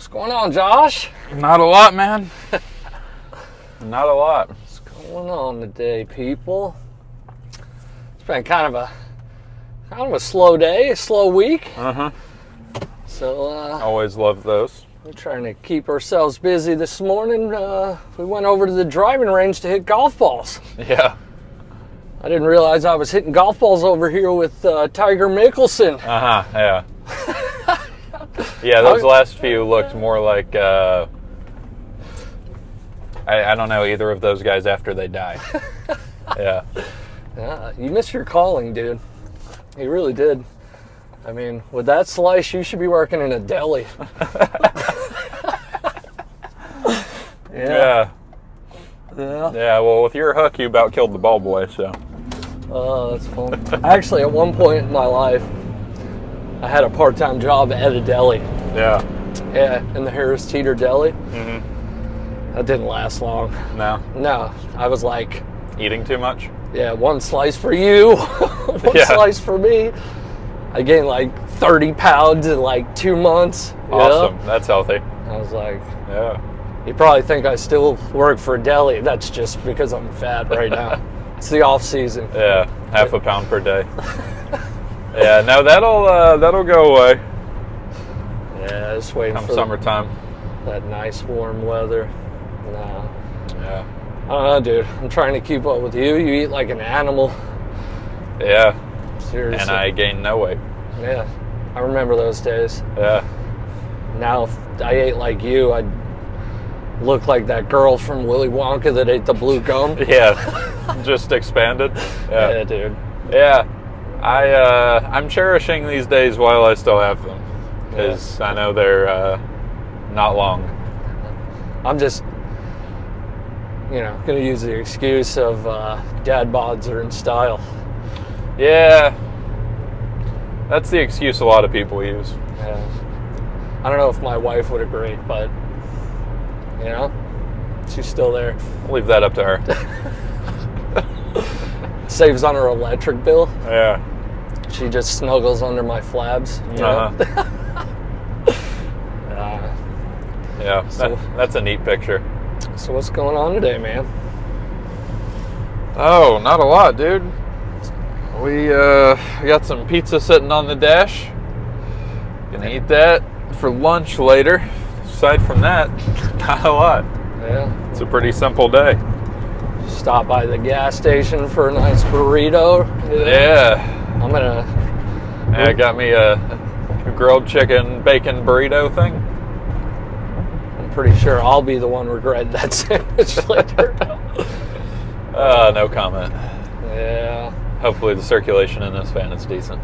What's going on, Josh? Not a lot, man. Not a lot. What's going on today, people? It's been kind of a slow day, a slow week. So Always love those. we're trying to keep ourselves busy this morning. We went over to the driving range to hit golf balls. Yeah. I didn't realize I was hitting golf balls over here with Tiger Mickelson. Yeah. Yeah, those last few looked more like, I don't know either of those guys after they died. Yeah. You missed your calling, dude. You really did. I mean, with that slice, you should be working in a deli. Yeah. Yeah, well, with your hook, you about killed the ball boy, so. Oh, that's fun. Actually, at one point in my life, I had a part-time job at a deli. Yeah. Yeah, in the Harris Teeter Deli. That didn't last long. No. No, I was like, Eating too much? yeah, one slice for you, one Yeah. slice for me. I gained like 30 pounds in like 2 months. Awesome. That's healthy. Yeah. I was like, Yeah. you probably think I still work for a deli. That's just because I'm fat right now. It's the off season. Yeah. Half a pound per day. Yeah, no, that'll go away Yeah, just waiting come for summertime. that nice warm weather. No. Yeah. I don't know, dude. I'm trying to keep up with you. You eat like an animal. Yeah. Seriously. And I gained no weight. Yeah. I remember those days. Yeah. Now, if I ate like you, I'd look like that girl from Willy Wonka that ate the blue gum. Yeah. Just expanded. Yeah, Yeah. dude. Yeah. I'm cherishing these days while I still have them. Because I know they're not long. I'm just, going to use the excuse of dad bods are in style. Yeah. That's the excuse a lot of people use. Yeah. I don't know if my wife would agree, but, she's still there. I'll leave that up to her. Saves on her electric bill. Yeah. She just snuggles under my flabs. Yeah. That's a neat picture. So what's going on today, man? Oh, not a lot, dude. We got some pizza sitting on the dash. Gonna eat that for lunch later. Aside from that, not a lot. Yeah. It's a pretty simple day. Stop by the gas station for a nice burrito. Yeah. I'm gonna. I got me a grilled chicken bacon burrito thing. I'm pretty sure I'll be the one regretting that sandwich later. No comment. Yeah. Hopefully the circulation in this van is decent.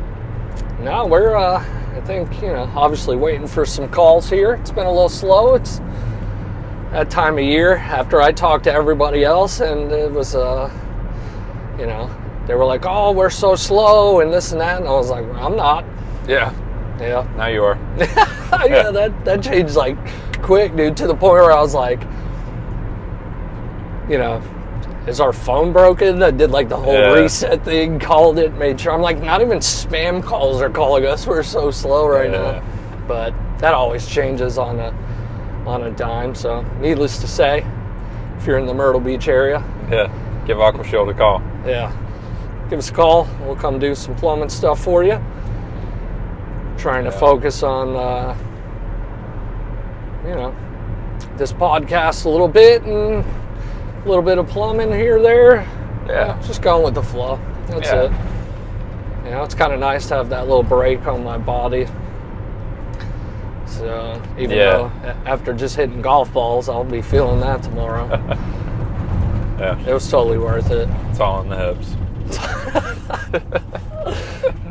No, we're. I think obviously waiting for some calls here. It's been a little slow. It's that time of year after I talked to everybody else, and it was they were like, oh, we're so slow and this and that, and I was like, well, I'm not. Yeah. Yeah. Now you are. Yeah, that changed like quick, dude, to the point where I was like, is our phone broken? I did like the whole reset thing, called it, made sure. I'm like, not even spam calls are calling us. We're so slow right now. But that always changes on a dime. So needless to say, if you're in the Myrtle Beach area, give AquaShield a call. yeah, give us a call. We'll come do some plumbing stuff for you. Trying to focus on this podcast a little bit and a little bit of plumbing here there. Yeah. Just going with the flow. That's it. It's kind of nice to have that little break on my body. So even though after just hitting golf balls, I'll be feeling that tomorrow. Yeah. It was totally worth it. It's all in the hips.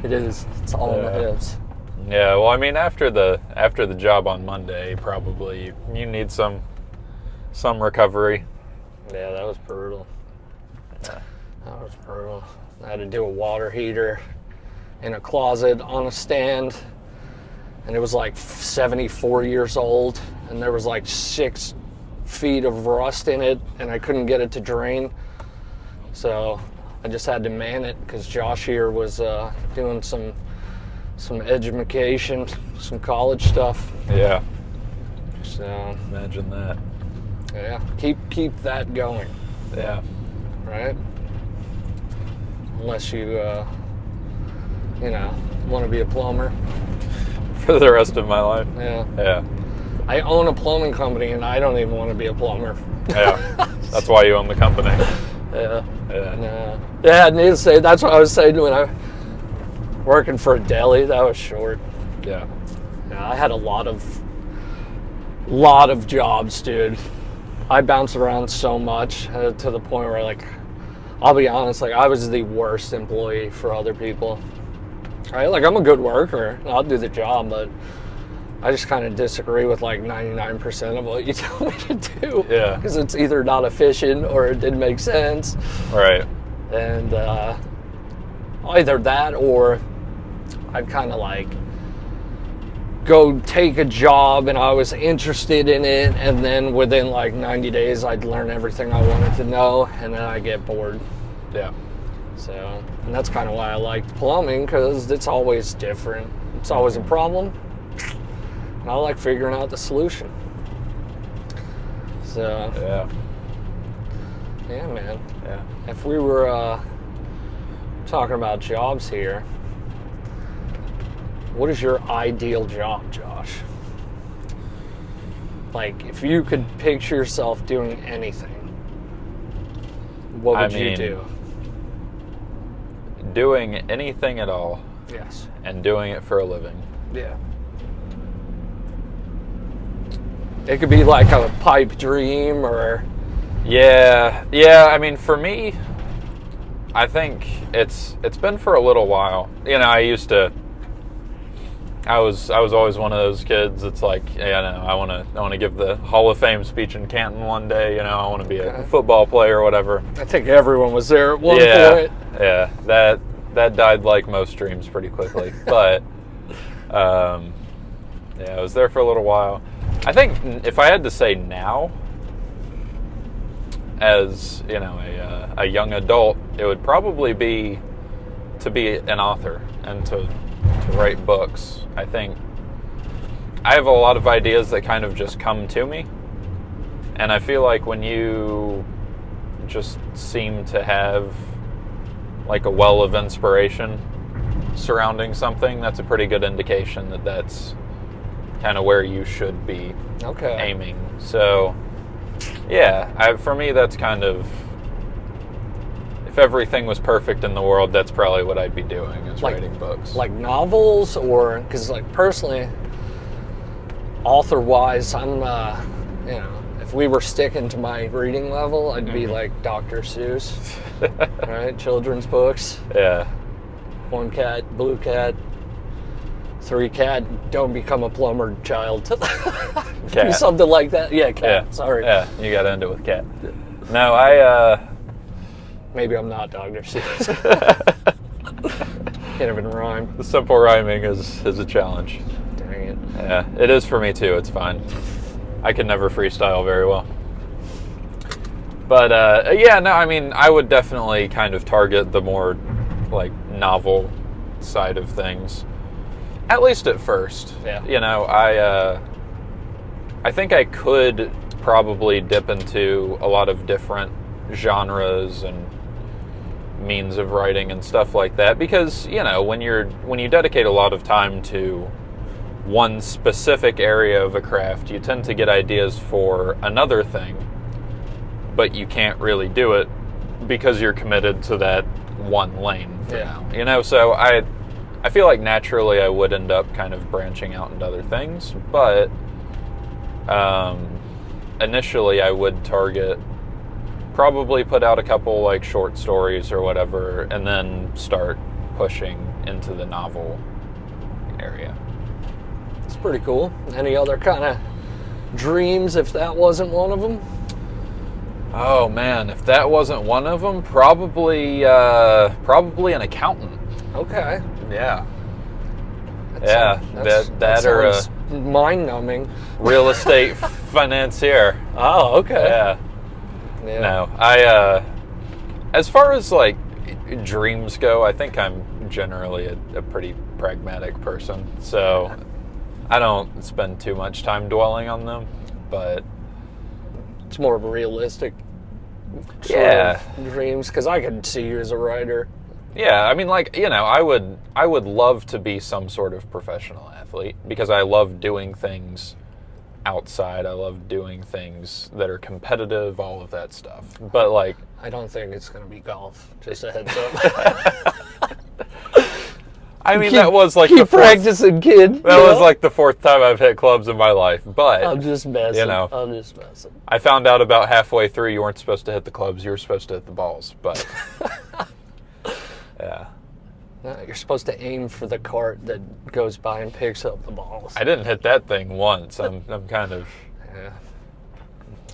It is. It's all in the hips. Yeah, well, I mean, after the job on Monday, probably you need some recovery. Yeah, that was brutal. Yeah, that was brutal. I had to do a water heater in a closet on a stand, and it was like 74 years old, and there was like 6 feet of rust in it, and I couldn't get it to drain. So I just had to man it because Josh here was doing some education, some college stuff. Yeah. So Imagine that. yeah, keep that going, Yeah. right? Unless you want to be a plumber. For the rest of my life. Yeah. Yeah. I own a plumbing company and I don't even want to be a plumber. Yeah. That's why you own the company. Yeah. Yeah. Yeah, needless to say, that's what I was saying when I working for a deli. That was short. Yeah. Yeah, I had a lot of jobs, dude. I bounced around so much to the point where, like, I'll be honest, like, I was the worst employee for other people. Right? Like, I'm a good worker. I'll do the job, but I just kind of disagree with like 99% of what you tell me to do. Yeah. Because it's either not efficient or it didn't make sense. Right. And either that or I'd kind of like go take a job and I was interested in it, and then within like 90 days I'd learn everything I wanted to know, and then I get bored. Yeah. So, and that's kind of why I liked plumbing, because it's always different. It's always a problem, and I like figuring out the solution. So, yeah, man. Yeah. If we were talking about jobs here, what is your ideal job, Josh? Like, if you could picture yourself doing anything, what would you do? Doing anything at all. Yes. And doing it for a living. Yeah. It could be like a pipe dream or... Yeah. I mean, for me, I think it's been for a little while. You know, I was always one of those kids that's like, yeah, no, I want to give the Hall of Fame speech in Canton one day. You know, I want to be a football player or whatever. I think everyone was there at one point. Yeah, that died like most dreams pretty quickly. But I was there for a little while. I think if I had to say now, as you know, a young adult, it would probably be to be an author and to write books. I think I have a lot of ideas that kind of just come to me, and I feel like when you just seem to have like a well of inspiration surrounding something, that's a pretty good indication that that's kind of where you should be aiming. So yeah, for me that's kind of, if everything was perfect in the world, that's probably what I'd be doing, is writing books. Like novels, or, because like personally, author-wise, I'm, if we were sticking to my reading level, I'd be like Dr. Seuss, right? Children's books. Yeah. 1 cat, blue cat. 3 cat, don't become a plumber child. Cat. Something like that. Yeah, cat. Yeah. Sorry. Yeah, you got to end it with cat. No, maybe I'm not Dr. Seuss. Can't even rhyme. The simple rhyming is a challenge. Dang it. Yeah, it is for me too. It's fine. I can never freestyle very well. But I mean, I would definitely kind of target the more like novel side of things, at least at first. Yeah. You know, I think I could probably dip into a lot of different genres and means of writing and stuff like that, because you know, when you dedicate a lot of time to one specific area of a craft, you tend to get ideas for another thing, but you can't really do it because you're committed to that one lane for now. You know, so I feel like naturally I would end up kind of branching out into other things, but initially I would target, probably put out a couple like short stories or whatever, and then start pushing into the novel area. It's pretty cool. Any other kind of dreams, if that wasn't one of them? Oh man, if that wasn't one of them, probably an accountant. Okay. Yeah. That or a sounds mind-numbing. real estate financier. Oh, okay. Yeah. No, as far as like dreams go, I think I'm generally a pretty pragmatic person, so I don't spend too much time dwelling on them. but It's more of a realistic sort Yeah. of dreams, because I could see you as a writer. yeah, I mean, like, I would love to be some sort of professional athlete because I love doing things outside. I love doing things that are competitive, all of that stuff. But like, I don't think it's going to be golf. Just a heads up. I mean, that was like keep the fourth, practicing, kid. that was like the fourth time I've hit clubs in my life. But I'm just messing. I'm found out about halfway through you weren't supposed to hit the clubs, you were supposed to hit the balls. But yeah. No, you're supposed to aim for the cart that goes by and picks up the balls. I didn't hit that thing once. I'm kind of Yeah.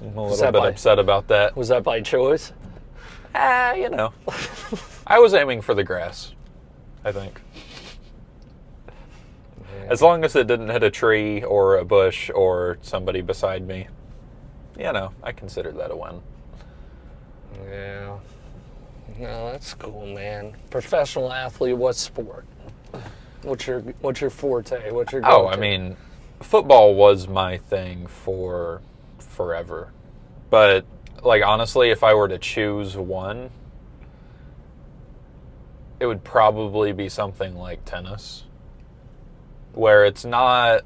I'm a little bit upset about that. Was that by choice? I was aiming for the grass, I think. As long as it didn't hit a tree or a bush or somebody beside me, I considered that a win. Yeah. No, that's cool, man. Professional athlete, what sport? What's your forte? What's your go-to? I mean, football was my thing for forever. But, like, honestly, if I were to choose one, it would probably be something like tennis, where it's not,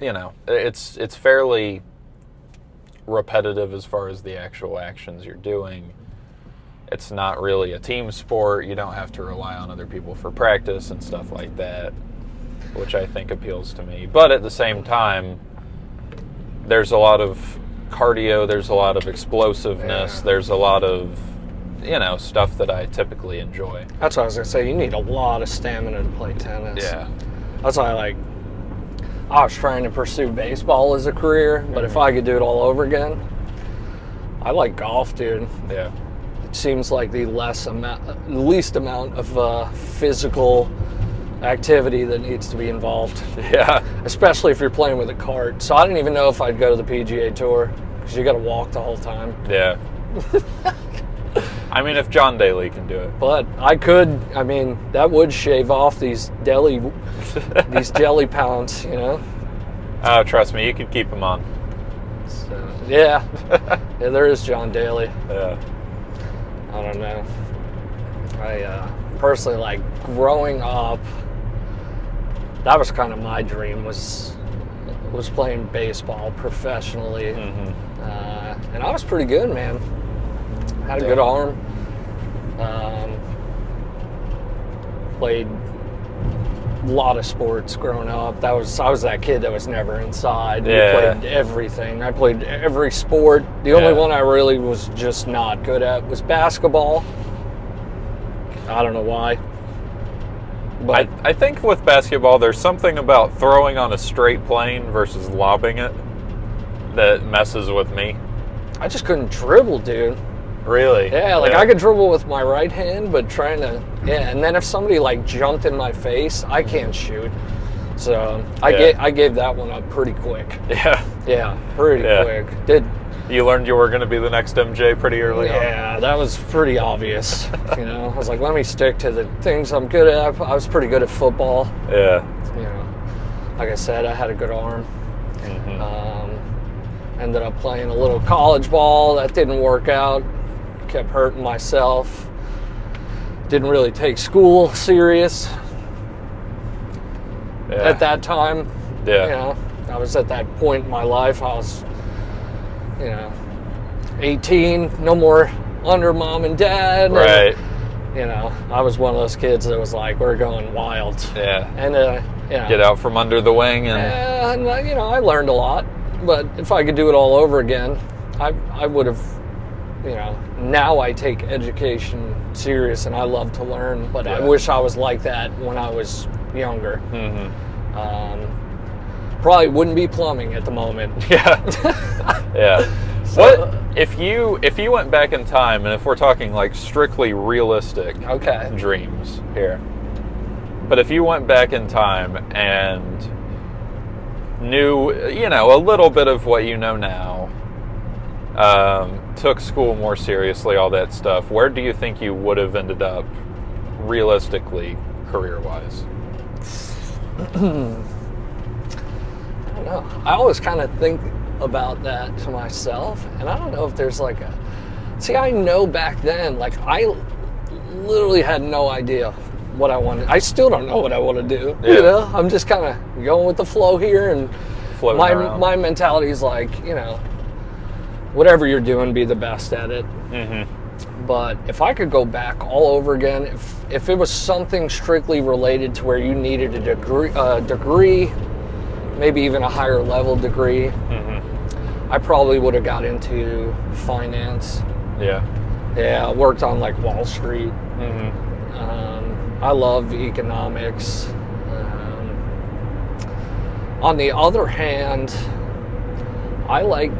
it's fairly repetitive as far as the actual actions you're doing. It's not really a team sport. You don't have to rely on other people for practice and stuff like that, which I think appeals to me. But at the same time, there's a lot of cardio, there's a lot of explosiveness, there's a lot of, stuff that I typically enjoy. That's what I was going to say. You need a lot of stamina to play tennis. Yeah. That's why I was trying to pursue baseball as a career, but if I could do it all over again, I like golf, dude. Yeah. It seems like the least amount of physical activity that needs to be involved. Yeah. Especially if you're playing with a cart. So I didn't even know if I'd go to the PGA Tour, because you got to walk the whole time. Yeah. I mean, if John Daly can do it. But I could. I mean, that would shave off these jelly pounds, Oh, trust me, you could keep him on. So, yeah, there is John Daly. Yeah. I don't know. I personally, growing up, that was kind of my dream, was playing baseball professionally. Mm-hmm. And I was pretty good, man. Had a good arm. Played a lot of sports growing up. I was that kid that was never inside. Yeah. We played everything. I played every sport. The only one I really was just not good at was basketball. I don't know why. But I think with basketball, there's something about throwing on a straight plane versus lobbing it that messes with me. I just couldn't dribble, dude. Really? Yeah, I could dribble with my right hand, but and then if somebody jumped in my face, I can't shoot. So I gave that one up pretty quick. Yeah. Yeah, pretty quick. You learned you were going to be the next MJ pretty early on? Yeah, that was pretty obvious. I was like, let me stick to the things I'm good at. I was pretty good at football. Yeah. Like I said, I had a good arm. Mm-hmm. Ended up playing a little college ball. That didn't work out. Kept hurting myself. Didn't really take school serious at that time. Yeah. I was at that point in my life. I was 18, no more under mom and dad. Right. And, I was one of those kids that was like, we're going wild. Yeah. And, get out from under the wing. And I learned a lot. But if I could do it all over again, I would have, now I take education serious and I love to learn. But I wish I was like that when I was younger. Mm-hmm. Probably wouldn't be plumbing at the moment. Yeah. Yeah. So, what if you went back in time, and if we're talking strictly realistic dreams here, but if you went back in time and knew a little bit of what you know now, took school more seriously, all that stuff, where do you think you would have ended up realistically career-wise? I don't know. I always kind of think about that to myself, and I don't know if there's like a. See, I know back then, like I literally had no idea what I wanted. I still don't know what I want to do. Yeah. You know, I'm just kind of going with the flow here, and Floating around. my mentality is like, you know, whatever you're doing, be the best at it. Mm-hmm. But if I could go back all over again, if it was something strictly related to where you needed a degree, maybe even a higher level degree, Mm-hmm. I probably would have got into finance. Yeah. Yeah, worked on like Wall Street. Mm-hmm. I love economics. On the other hand, I like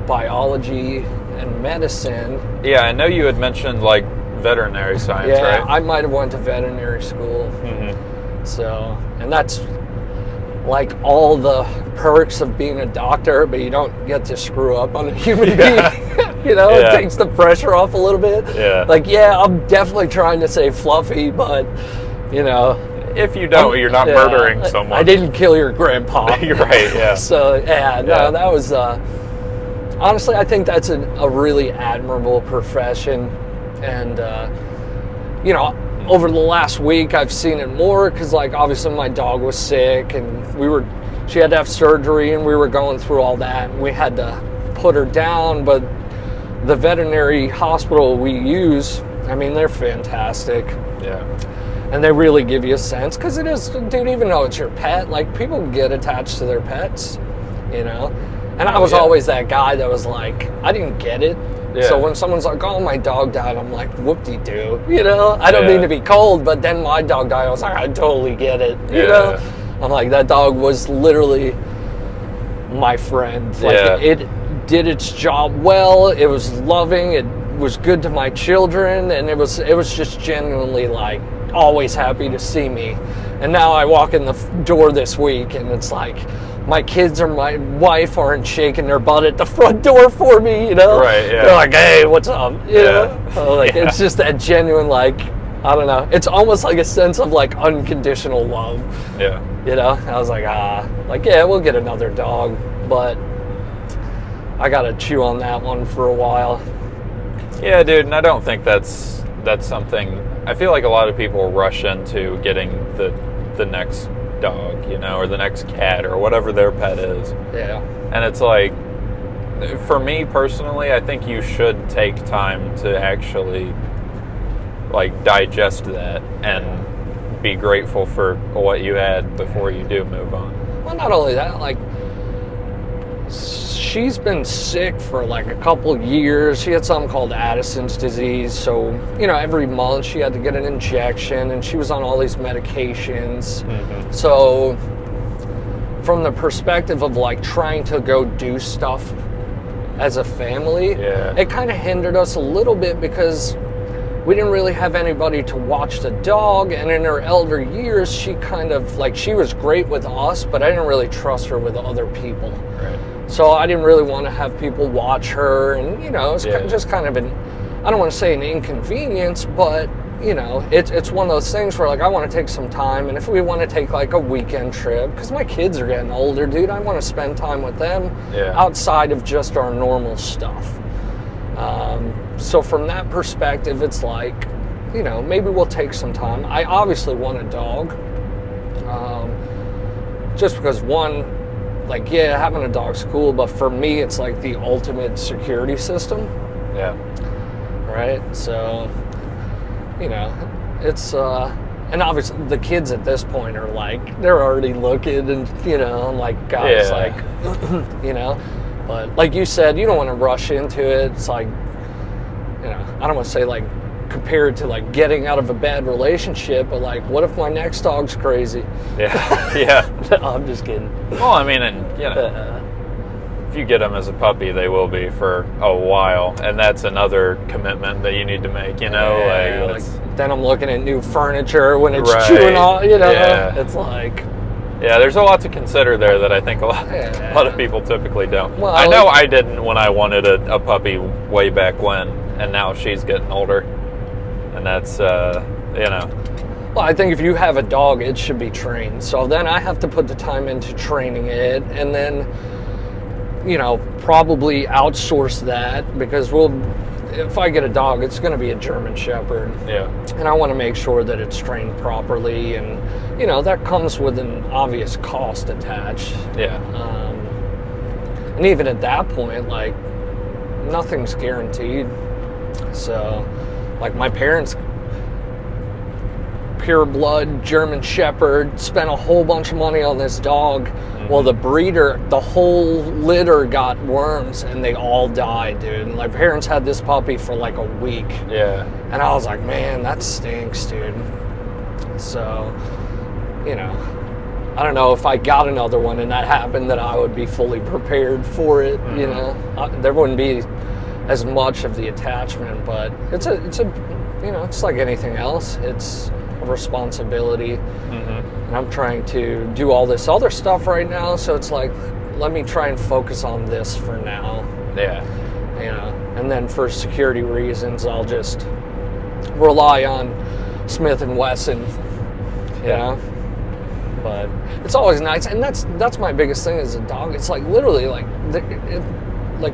biology and medicine. Yeah, I know you had mentioned like veterinary science, Yeah, right? I might have went to veterinary school. Mm-hmm. So, and that's like all the perks of being a doctor, but you don't get to screw up on a human being. You know, Yeah. it takes the pressure off a little bit. Yeah. Like, yeah, I'm definitely trying to say fluffy, but, you know. If you don't, you're not yeah, murdering someone. I didn't kill your grandpa. You're right, yeah. So, yeah, no, Yeah. that was, honestly, I think that's a really admirable profession. And, you know, over the last week, I've seen it more because, like, obviously my dog was sick and she had to have surgery and we were going through all that and we had to put her down. But the veterinary hospital we use, I mean, they're fantastic. Yeah. And they really give you a sense because it is, dude, even though it's your pet, like people get attached to their pets, you know? And I was yeah. always that guy that was like, I didn't get it. Yeah. So when someone's like, oh, my dog died, I'm like, whoop-de-doo. You know, I don't Yeah. mean to be cold, but then my dog died. I was like, I totally get it. You Yeah. know? I'm like, that dog was literally my friend. Like, Yeah. it did its job well. It was loving. It was good to my children. And it was just genuinely, like, always happy to see me. And now I walk in the door this week, and it's like, my kids or my wife aren't shaking their butt at the front door for me, you know? Right, yeah. They're like, hey, what's up? You Yeah. know? Like, Yeah. it's just that genuine, like, I don't know. It's almost like a sense of, like, unconditional love, Yeah. you know? I was like, like, yeah, we'll get another dog, but I got to chew on that one for a while. Yeah, dude, and I don't think that's something. I feel like a lot of people rush into getting the next dog, you know, or the next cat or whatever their pet is. Yeah. And it's like, for me personally, I think you should take time to actually like digest that and be grateful for what you had before you do move on. Well, not only that, like, she's been sick for like a couple years. She had something called Addison's disease. So, you know, every month she had to get an injection and she was on all these medications. Mm-hmm. So, from the perspective of like trying to go do stuff as a family, Yeah. it kind of hindered us a little bit because we didn't really have anybody to watch the dog. And in her elder years, she kind of like, she was great with us, but I didn't really trust her with other people. Right. So I didn't really want to have people watch her, and you know, it's Yeah. just kind of an, I don't want to say an inconvenience, but you know, it's one of those things where like I want to take some time, and if we want to take like a weekend trip, because my kids are getting older, dude, I want to spend time with them Yeah. outside of just our normal stuff. So from that perspective, it's like, you know, maybe we'll take some time. I obviously want a dog, just because one, like, yeah, having a dog's cool, but for me, it's like the ultimate security system, Yeah. right? So, you know, it's, and obviously the kids at this point are like, they're already looking and, you know, I'm like, guys, Yeah. like, you know, but like you said, you don't want to rush into it. It's like, you know, I don't want to say like compared to like getting out of a bad relationship, but like, what if my next dog's crazy? Yeah. Yeah. No, I'm just kidding. Well, I mean, and you know, if you get them as a puppy, they will be for a while, and that's another commitment that you need to make. You know, Yeah, like, like, that's- then I'm looking at new furniture when it's Right. chewing off, you know, Yeah. it's like, yeah, there's a lot to consider there that I think a lot Yeah. of people typically don't. Well, I know I didn't when I wanted a puppy way back when, and now she's getting older, and that's you know. well, I think if you have a dog, it should be trained. So then I have to put the time into training it, and then probably outsource that because if I get a dog, it's going to be a German Shepherd. Yeah. And I want to make sure that it's trained properly. And, that comes with an obvious cost attached. Yeah. And even at that point, like, nothing's guaranteed. So, like, my parents, pure blood German Shepherd, spent a whole bunch of money on this dog. Well, the breeder, the whole litter got worms and they all died, dude. And my parents had this puppy for like a week. Yeah. And I was like, man, that stinks, dude. So, I don't know if I got another one and that happened, that I would be fully prepared for it. There wouldn't be as much of the attachment, but it's like anything else. It's a responsibility. And I'm trying to do all this other stuff right now, so it's like, let me try and focus on this for now. Yeah. And then for security reasons, I'll just rely on Smith & Wesson, But it's always nice, and that's my biggest thing as a dog. It's like literally like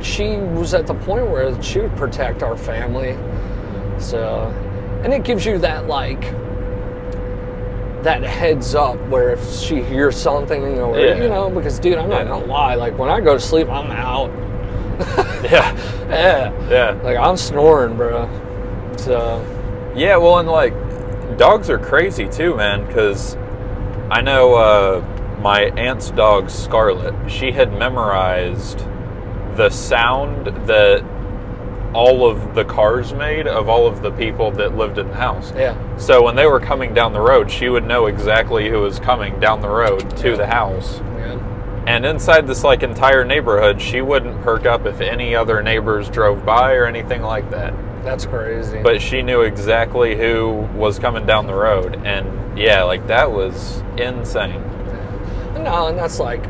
she was at the point where she would protect our family. So, and it gives you that that heads up where if she hears something or because dude, I'm not gonna lie, like when I go to sleep, I'm out. Yeah. Like I'm snoring, bro. So yeah, well, and like dogs are crazy too, man, because I know my aunt's dog Scarlet, she had memorized the sound that all of the cars made of all of the people that lived in the house. Yeah. So when they were coming down the road, she would know exactly who was coming down the road to the house. Yeah. And inside this like entire neighborhood, she wouldn't perk up if any other neighbors drove by or anything like that. That's crazy. But she knew exactly who was coming down the road. And yeah, like that was insane. No, and that's like,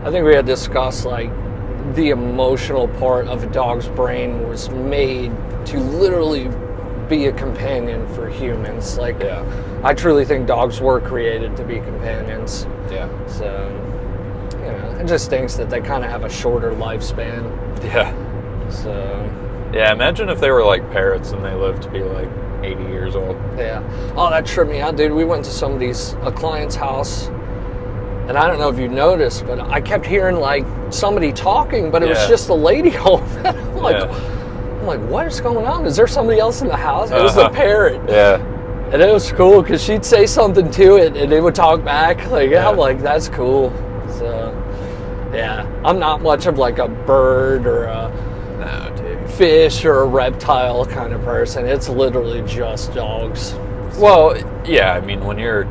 I think we had discussed like the emotional part of a dog's brain was made to literally be a companion for humans. Like, I truly think dogs were created to be companions. Yeah. So, it just stinks that they kind of have a shorter lifespan. Yeah. So. Yeah, imagine if they were like parrots and they lived to be like 80 years old. Yeah. Oh, that tripped me out, dude. We went to a client's house, and I don't know if you noticed, but I kept hearing like somebody talking, but it was just a lady home. I'm like, what is going on? Is there somebody else in the house? It was a parrot. Yeah. And it was cool because she'd say something to it and it would talk back. Like, I'm like, that's cool. So, yeah, I'm not much of like a bird or a fish or a reptile kind of person. It's literally just dogs. Well, yeah, I mean, when you're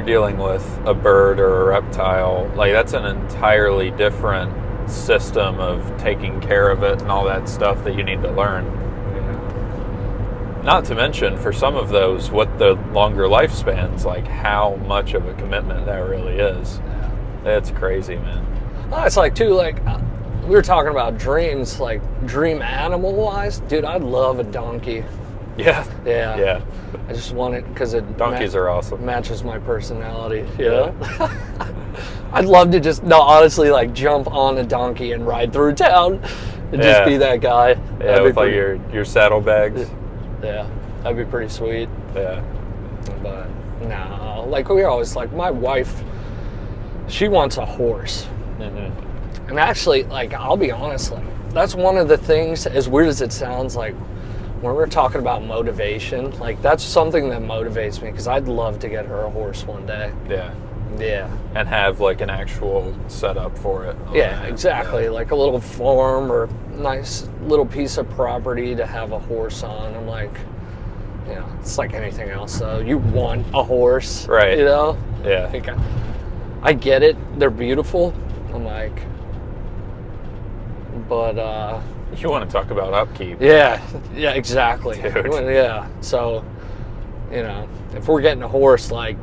dealing with a bird or a reptile, like that's an entirely different system of taking care of it and all that stuff that you need to learn. Not to mention, for some of those, what the longer lifespans, like how much of a commitment that really is. It's crazy, man. Well, it's like, too, like, we were talking about dreams, like, dream animal-wise. Dude, I'd love a donkey. Yeah. Yeah. Yeah. I just want it because it donkeys are awesome. Matches my personality. Yeah. I'd love to honestly, like, jump on a donkey and ride through town and just be that guy. Yeah, with like your saddlebags. Yeah, that'd be pretty sweet. Yeah. But no, like we're always like, my wife, she wants a horse. Mm-hmm. And actually, like, I'll be honest, like, that's one of the things, as weird as it sounds, like, when we're talking about motivation, like, that's something that motivates me because I'd love to get her a horse one day. Yeah. Yeah. And have, like, an actual setup for it. Yeah, exactly. Yeah. Like a little farm or nice little piece of property to have a horse on. I'm like, it's like anything else, though. You want a horse. Right. Yeah. Like, I get it. They're beautiful. I'm like, but, you want to talk about upkeep. Yeah, exactly. Dude. Yeah. So, if we're getting a horse, like,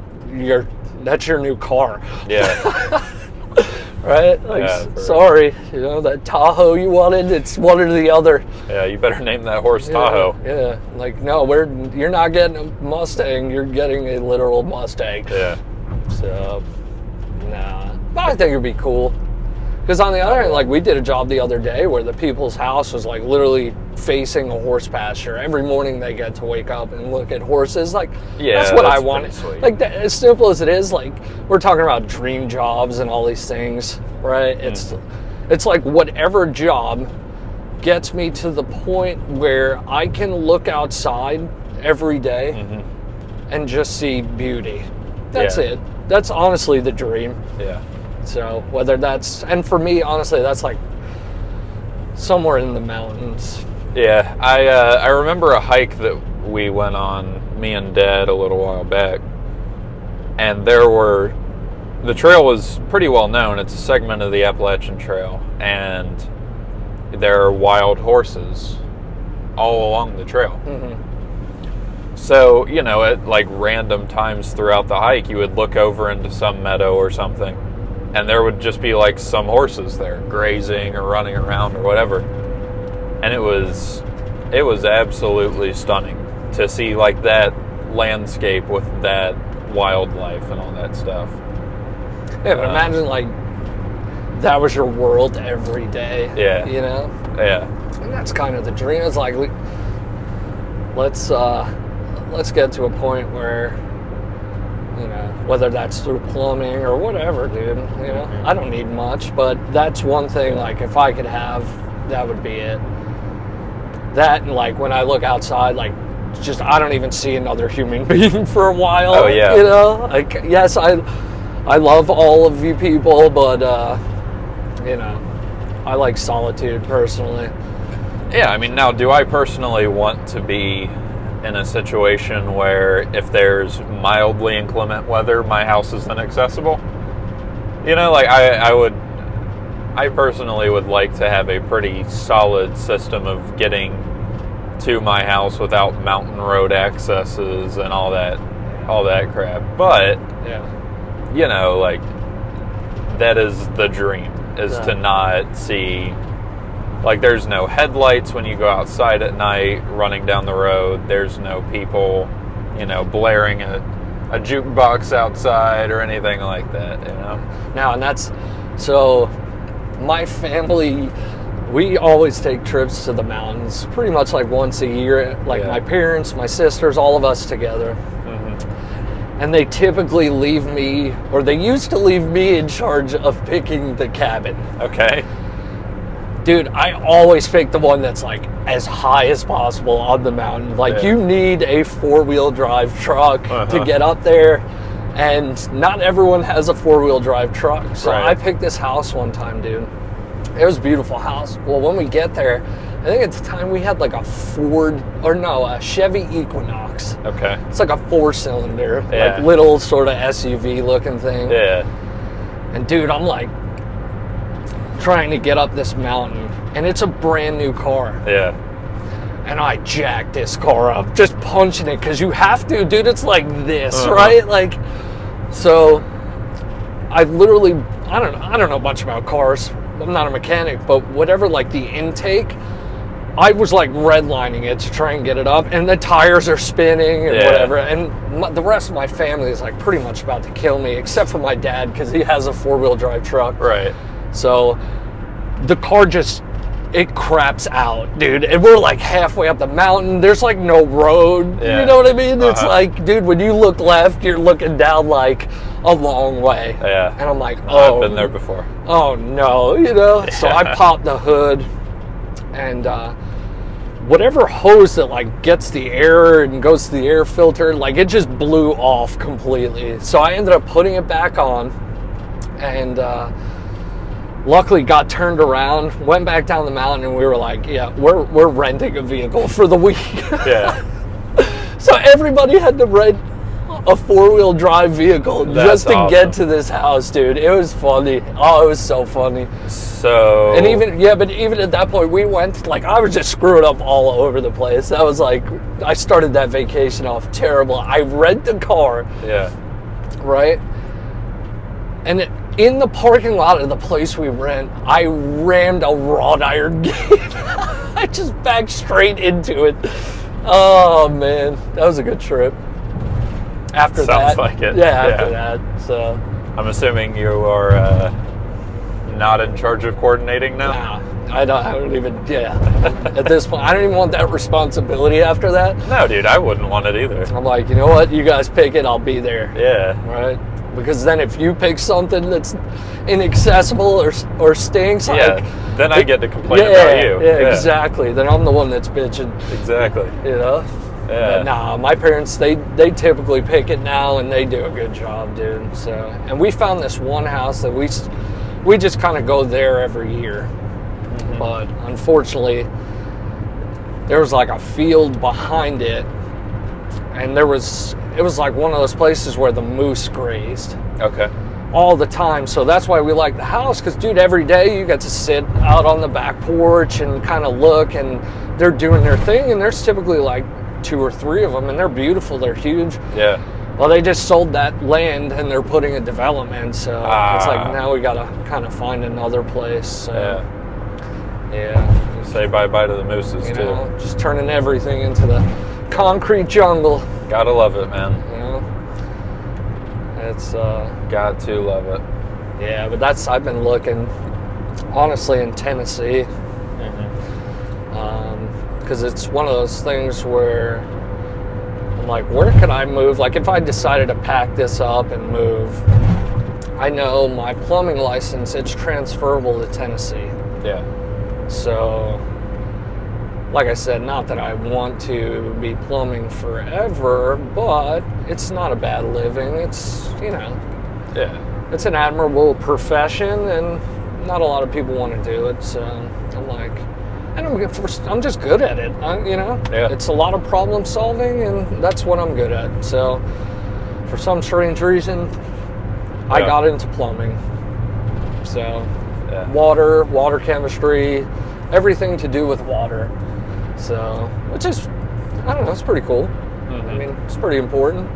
that's your new car. Yeah. Right? Like, sorry, that Tahoe you wanted, it's one or the other. Yeah, you better name that horse Tahoe. Yeah. Like, no, you're not getting a Mustang, you're getting a literal Mustang. Yeah. So, nah. But I think it'd be cool. Because on the other hand, like we did a job the other day where the people's house was like literally facing a horse pasture. Every morning they get to wake up and look at horses. Like that's what I want. Like as simple as it is, like we're talking about dream jobs and all these things, right? It's like whatever job gets me to the point where I can look outside every day and just see beauty. That's it. That's honestly the dream. Yeah. So whether that's, and for me, honestly, that's like somewhere in the mountains. Yeah, I remember a hike that we went on, me and Dad, a little while back, and the trail was pretty well known. It's a segment of the Appalachian Trail, and there are wild horses all along the trail. So, you know, at like random times throughout the hike, you would look over into some meadow or something, and there would just be like some horses there grazing or running around or whatever. And it was absolutely stunning to see like that landscape with that wildlife and all that stuff. Yeah, but imagine like that was your world every day. Yeah. You know? Yeah. And that's kind of the dream. It's like let's get to a point where, you know, whether that's through plumbing or whatever, dude, you know, I don't need much, but that's one thing, like, if I could have, that would be it. That, and, like, when I look outside, like, just, I don't even see another human being for a while. Oh, yeah. You know? Like, yes, I love all of you people, but, you know, I like solitude, personally. Yeah, I mean, now, do I personally want to be in a situation where if there's mildly inclement weather, my house is inaccessible? You know, like I personally would like to have a pretty solid system of getting to my house without mountain road accesses and all that crap. But, Yeah. you know, like, that is the dream, is to not see, like, there's no headlights when you go outside at night running down the road. There's no people, you know, blaring a jukebox outside or anything like that, you know? Now, and that's, so my family, we always take trips to the mountains pretty much like once a year. Like my parents, my sisters, all of us together. And they typically leave me, or they used to leave me in charge of picking the cabin. Okay. Dude, I always pick the one that's like as high as possible on the mountain. Like you need a 4-wheel drive truck to get up there, and not everyone has a 4-wheel drive truck. So I picked this house one time, dude. It was a beautiful house. Well, when we get there, I think at the time we had like a a Chevy Equinox. Okay. It's like a 4-cylinder, like little sort of SUV looking thing. Yeah. And dude, I'm like trying to get up this mountain, and it's a brand new car. Yeah. And I jacked this car up, just punching it, because you have to, dude. It's like this, right? Like, so I literally, I don't know much about cars. I'm not a mechanic, but whatever, like the intake, I was like redlining it to try and get it up, and the tires are spinning and whatever. And the rest of my family is like pretty much about to kill me, except for my dad, because he has a 4-wheel drive truck. Right. So the car just, it craps out, dude. And we're like halfway up the mountain. There's like no road. You know what I mean? It's like, dude, when you look left, you're looking down like a long way. Yeah. And I'm like, oh. I've been there before. Oh no, you know? So I popped the hood, and whatever hose that like gets the air and goes to the air filter, like it just blew off completely. So I ended up putting it back on, and luckily got turned around, went back down the mountain, and we were like, yeah, we're renting a vehicle for the week. Yeah. So everybody had to rent a 4-wheel drive vehicle just to get to this house, dude. It was funny. Oh, it was so funny. So, and even at that point, we went, like, I was just screwing up all over the place. That was like, I started that vacation off terrible. I rent the car. Yeah. Right? And in the parking lot of the place we rent, I rammed a wrought iron gate. I just backed straight into it. Oh, man. That was a good trip. After that. Sounds like it. Yeah, after that. So I'm assuming you are not in charge of coordinating now? Nah, I don't even, at this point, I don't even want that responsibility after that. No, dude, I wouldn't want it either. I'm like, you know what, you guys pick it, I'll be there. Yeah. Right? Because then if you pick something that's inaccessible or stinks, Yeah, like, then I get to complain about you. Yeah, exactly. Then I'm the one that's bitching. Exactly. You know? Yeah. But nah, my parents, they typically pick it now, and they do a good job, dude. So, and we found this one house that we just kind of go there every year. Mm-hmm. But unfortunately, there was like a field behind it, and it was like one of those places where the moose grazed Okay. all the time. So that's why we like the house, because dude, every day you get to sit out on the back porch and kind of look, and they're doing their thing, and there's typically like 2 or 3 of them, and they're beautiful, they're huge. Yeah. Well, they just sold that land and they're putting a development, so it's like now we gotta kind of find another place. So, yeah. Say bye-bye to the mooses, You too. know, just turning everything into the concrete jungle. Gotta love it, man. You know, it's Got to love it. yeah, but I've been looking honestly in Tennessee. Because it's one of those things where I'm like, where can I move? Like, if I decided to pack this up and move, I know my plumbing license, it's transferable to Tennessee. Yeah. So, like I said, not that I want to be plumbing forever, but it's not a bad living. It's, you know, Yeah. it's an admirable profession, and not a lot of people want to do it. So I'm like, and I'm just good at it. You know, It's a lot of problem solving, and that's what I'm good at. So for some strange reason, I got into plumbing. So water chemistry, everything to do with water. So, which is, I don't know, it's pretty cool. I mean, it's pretty important.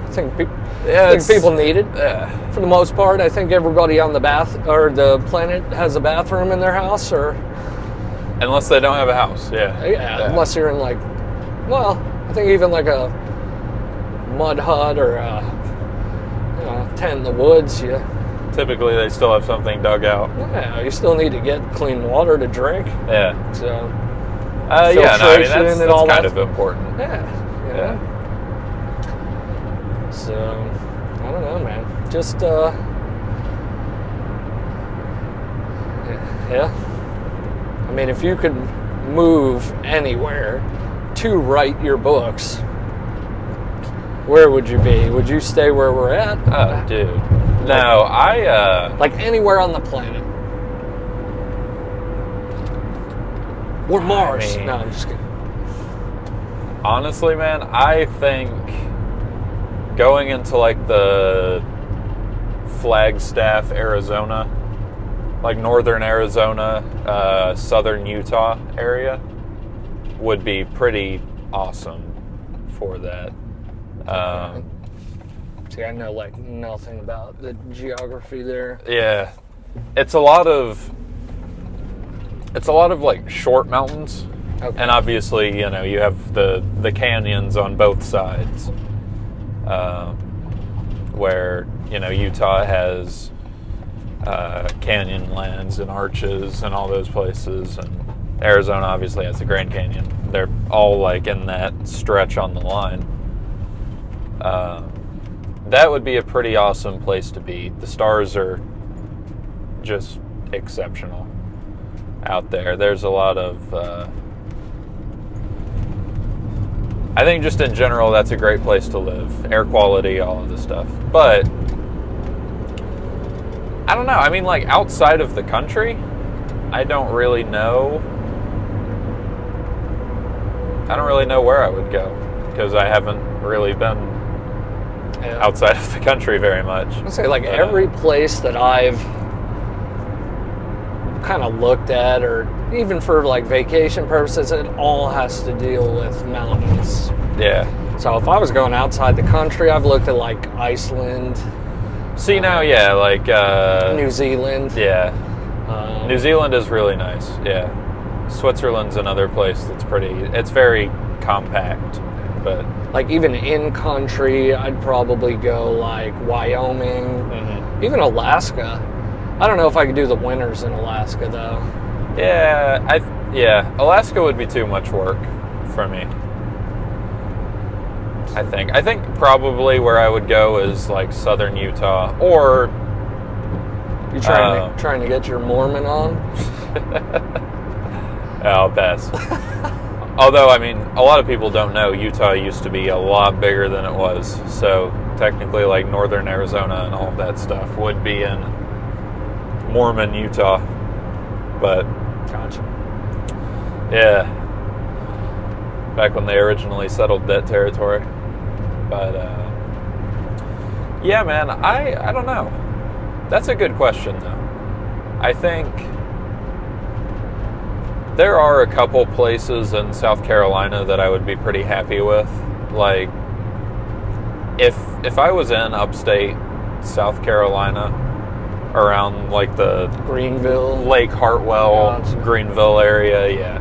I think people need it. Yeah. For the most part, I think everybody on the planet has a bathroom in their house, or Unless they don't have a house. Yeah. unless you're in like, well, I think even like a mud hut or a tent in the woods, Typically, they still have something dug out. you still need to get clean water to drink. Yeah. So That's and all kind that. of important. Yeah. So, I don't know, man. Just, I mean, if you could move anywhere to write your books, where would you be? Would you stay where we're at? Oh, dude. No, Like anywhere on the planet. Or Mars. mean- No, I'm just kidding. honestly, man, I think going into like the Flagstaff, Arizona, like northern Arizona, southern Utah area would be pretty awesome for that. See, I know like nothing about the geography there. Yeah, it's a lot of like short mountains, and obviously you have the canyons on both sides, where Utah has canyon lands and arches and all those places, and Arizona obviously has the Grand Canyon. They're all like in that stretch on the line. That would be a pretty awesome place to be. The stars are just exceptional out there. There's a lot of I think just in general that's a great place to live. Air quality, all of this stuff. But I don't know. I mean, like outside of the country, I don't really know where I would go, because I haven't really been outside of the country very much. I'd say like every place that I've kind of looked at, or even for like vacation purposes, it all has to deal with mountains. Yeah. So if I was going outside the country, I've looked at like Iceland. See now, yeah, like New Zealand. Yeah. New Zealand is really nice. Yeah. Switzerland's another place that's it's very compact, but like even in country, I'd probably go like Wyoming, even Alaska. I don't know if I could do the winters in Alaska though. Yeah, Alaska would be too much work for me. I think probably where I would go is like southern Utah, or You trying to get your Mormon on? I'll pass. Although, I mean, a lot of people don't know Utah used to be a lot bigger than it was. So technically, like northern Arizona and all of that stuff would be in Mormon Utah. But Gotcha. yeah, back when they originally settled that territory. But yeah, man, I don't know. That's a good question, though. I think there are a couple places in South Carolina that I would be pretty happy with. Like, if I was in upstate South Carolina, around like the Greenville. Lake Hartwell, Gotcha. Greenville area, yeah,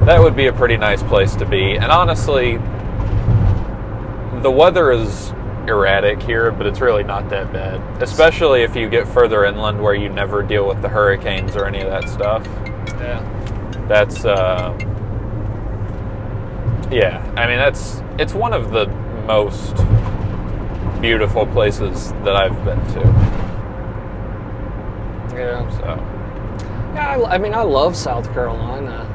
that would be a pretty nice place to be. And honestly, the weather is erratic here, but it's really not that bad. Especially if you get further inland where you never deal with the hurricanes or any of that stuff. Yeah. That's yeah, I mean it's one of the most beautiful places that I've been to. Yeah. So Yeah, I mean, I love South Carolina.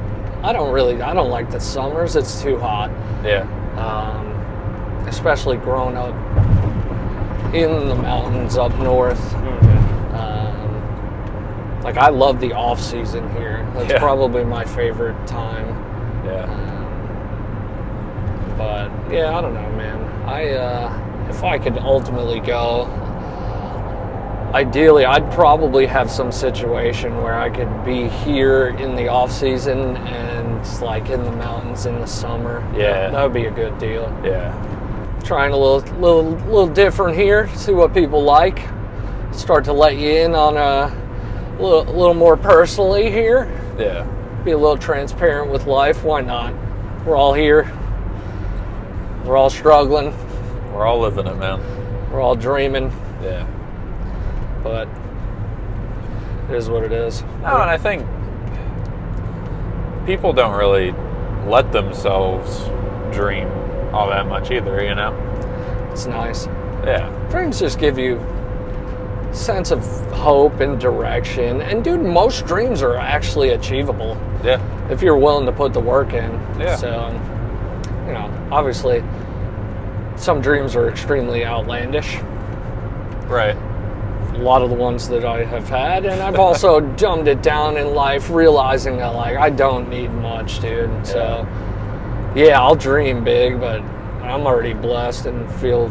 I don't like the summers. It's too hot. yeah. Especially growing up in the mountains up north. Like, I love the off season here. That's Yeah. probably my favorite time. Yeah. But yeah, I don't know, man. If I could ultimately go, ideally, I'd probably have some situation where I could be here in the off season and like in the mountains in the summer. Yeah. That would be a good deal. Yeah. Trying a little different here. See what people like. Start to let you in on a little more personally here. Yeah. Be a little transparent with life. Why not? We're all here. We're all struggling. We're all living it, man. We're all dreaming. Yeah. But it is what it is. No, and I think people don't really let themselves dream all that much either, you know? It's nice. Yeah. Dreams just give you a sense of hope and direction. And dude, most dreams are actually achievable Yeah. if you're willing to put the work in. Yeah. So, you know, obviously some dreams are extremely outlandish. Right. A lot of the ones that I have had, and I've also dumbed it down in life, realizing that like I don't need much, dude. So yeah, I'll dream big, but I'm already blessed and feel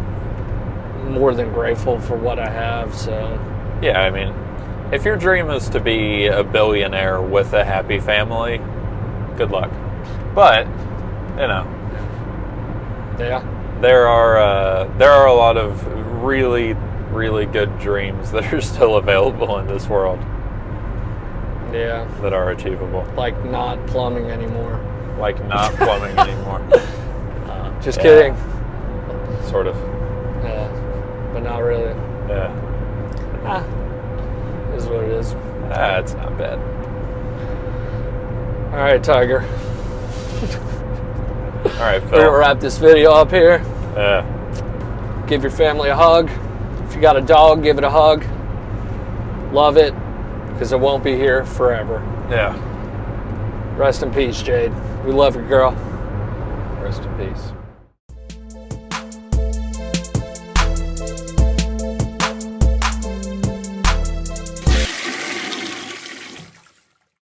more than grateful for what I have. So Yeah, I mean, if your dream is to be a billionaire with a happy family, good luck. But, you know, yeah, there are a lot of really good dreams that are still available in this world yeah, that are achievable. like not plumbing anymore. Like not plumbing anymore. Just Yeah. kidding. Sort of. Yeah, but not really. Yeah. Is what it is. It's not bad. All right, Tiger. All right, We're gonna Phil. wrap this video up here. Yeah. Give your family a hug. If you got a dog, give it a hug. Love it, because it won't be here forever. Yeah. Rest in peace, Jade. We love you, girl. Rest in peace.